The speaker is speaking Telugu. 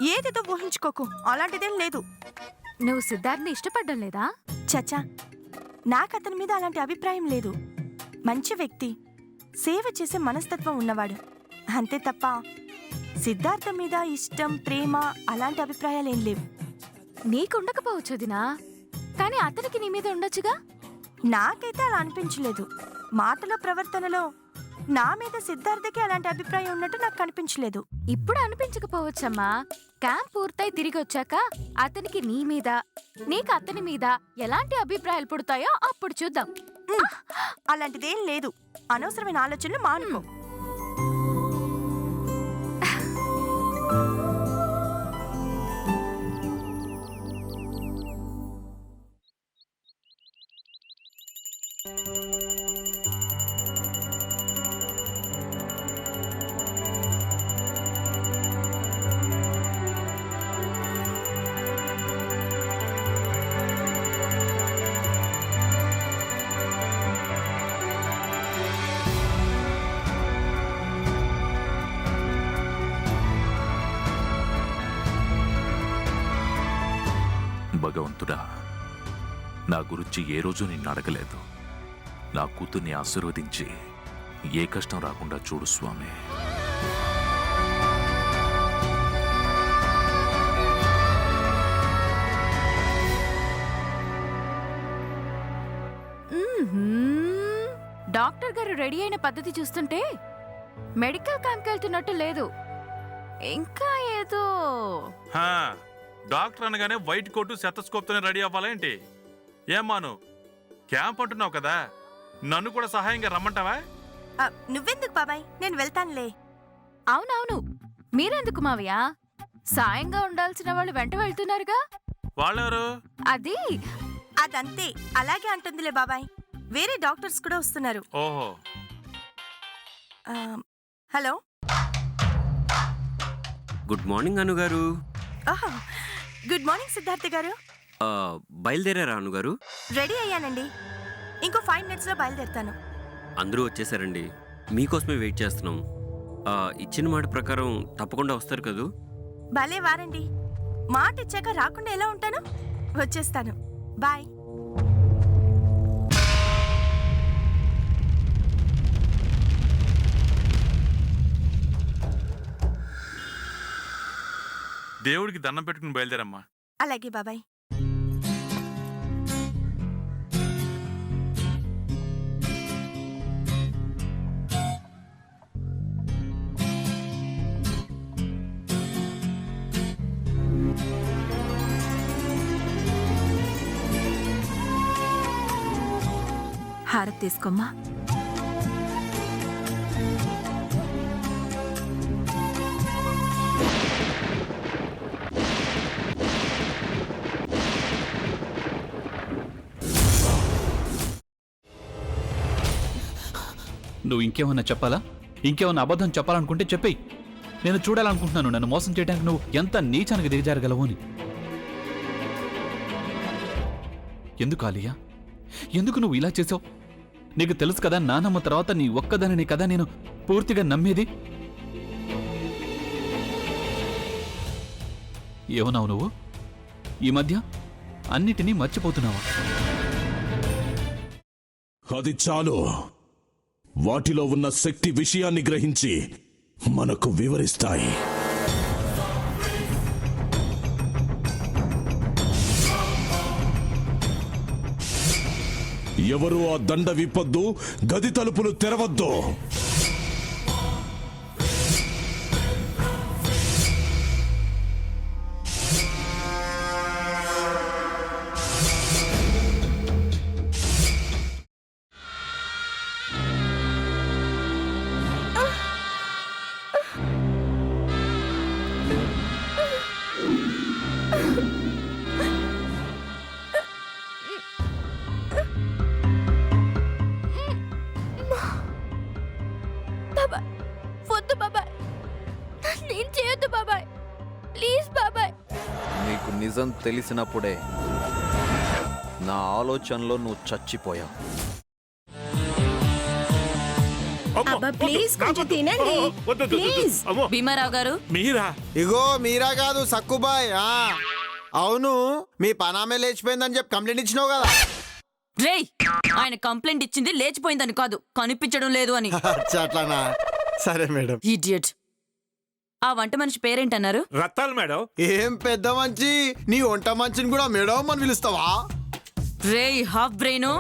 ఏదేదో ఊహించుకోకు, అలాంటిదేం లేదు. నువ్వు సిద్ధార్థ్ని ఇష్టపడ్డం లేదా? చచ్చా, నాకు అతని మీద అలాంటి అభిప్రాయం లేదు. మంచి వ్యక్తి, సేవ చేసే మనస్తత్వం ఉన్నవాడు, అంతే తప్ప సిద్ధార్థ మీద ఇష్టం, ప్రేమ అలాంటి అభిప్రాయాలేం లేవు. నీకుండకపోవచ్చు వదినా, కానీ అతనికి నీ మీద ఉండొచ్చుగా. నాకైతే అలా అనిపించలేదు. మాటల ప్రవర్తనలో నా మీద సిద్ధార్థకి అలాంటి అభిప్రాయం ఉన్నట్టు నాకు కనిపించలేదు. ఇప్పుడు అనిపించకపోవచ్చమ్మా. క్యాంప్ పూర్తయి తిరిగి వచ్చాక అతనికి నీ మీద, నీకు అతని మీద ఎలాంటి అభిప్రాయాలు పుడతాయో అప్పుడు చూద్దాం. అలాంటిదేం లేదు. అనవసరమైన ఆలోచనలు మానుకో. భగవంతుడా, నా గురించి ఏ రోజు నిన్ను అడగలేదు. నా కూతుర్ని ఆశీర్వదించి ఏ కష్టం రాకుండా చూడు స్వామి. డాక్టర్ గారు రెడీ అయిన పద్ధతి చూస్తుంటే మెడికల్ క్యాంప్కి వెళ్తున్నట్టు లేదు. ఇంకా ఏదో. డాక్టర్ అనగానే వైట్ కోటు సెతస్కోప్తోనే రెడీ అవ్వాలేంటి? ఏమ్మాను, క్యాంప్ అంటున్నావు కదా, నన్ను కూడా సహాయంగా రమ్మంటావా? నువ్వెందుకు బాబాయ్, నేను వెళ్తానులే. అవునవును, మీరెందుకు మావయ్య? సాయంగా ఉండాల్సిన వాళ్ళు వెంట వెళ్తున్నారుగా. వాళ్ళెవరు? అదంతే, అలాగే అంటుందిలే బాబాయ్. వేరే డాక్టర్స్ కూడా వస్తున్నారు. ఓహో. హలో. గుడ్ మార్నింగ్ అనుగారు. Good morning Siddhartha garu. బయలుదేరారా అనుగారు? రెడీ అయ్యానండి. ఇంకో 5 minutes లో బయలుదేరుతాను. అందరూ వచ్చేసారండి, మీకోసమే వెయిట్ చేస్తున్నాం. ఇచ్చిన మాట ప్రకారం తప్పకుండా వస్తారు కదూ? భలే వారండి, మాట ఇచ్చాక రాకుండా ఎలా ఉంటాను? వచ్చేస్తాను. బాయ్. దేవుడికి దండం పెట్టుకుని బయలుదేరమ్మా. అలాగే బాబాయ్. హారతి తీసుకోమ్మా. నువ్వు ఇంకేమన్నా చెప్పాలా? ఇంకేమన్నా అబద్ధం చెప్పాలనుకుంటే చెప్పేయి. నేను చూడాలనుకుంటున్నాను నన్ను మోసం చేయడానికి నువ్వు ఎంత నీచానికి దిగజారగలవు అని. ఎందుకు ఆలియా, ఎందుకు నువ్వు ఇలా చేసావు? నీకు తెలుసు కదా, నానమ్మ తర్వాత నీ ఒక్కదానిని కదా నేను పూర్తిగా నమ్మేది. ఏమన్నావు నువ్వు? ఈ మధ్య అన్నిటినీ మర్చిపోతున్నావా? అది చాలు. వాటిలో ఉన్న శక్తి విషయాన్ని గ్రహించి మనకు వివరిస్తాయి. ఎవరు ఆ దండ విప్పొద్దు, గది తలుపులు తెరవద్దు. నీకు నిజం తెలిసినప్పుడే నా ఆలోచనలో నువ్వు చచ్చిపోయావు. అబ్బా ప్లీజ్ కొంచెం తినండి ప్లీజ్. భీమారావు గారు మీరా? ఇగో మీరా కాదు సక్కుబాయ్. అవును, మీ పనామే లేచిపోయిందని చెప్పి కంప్లైంట్ ఇచ్చినావు కదా. రేయ్, ఆయన కంప్లైంట్ ఇచ్చింది లేచిపోయిందని కాదు, కనిపించడం లేదు అని. అట్లానా? సరే మేడం. ఇడియట్. ఆ వంట మనిషి పేరేంటన్నారు? రత్తాలు మేడం. ఏం పెద్ద మంచి, నీ వంట మంచిని కూడా మేడం అని పిలుస్తావా? రేయ్ హాఫ్ బ్రెయిన్,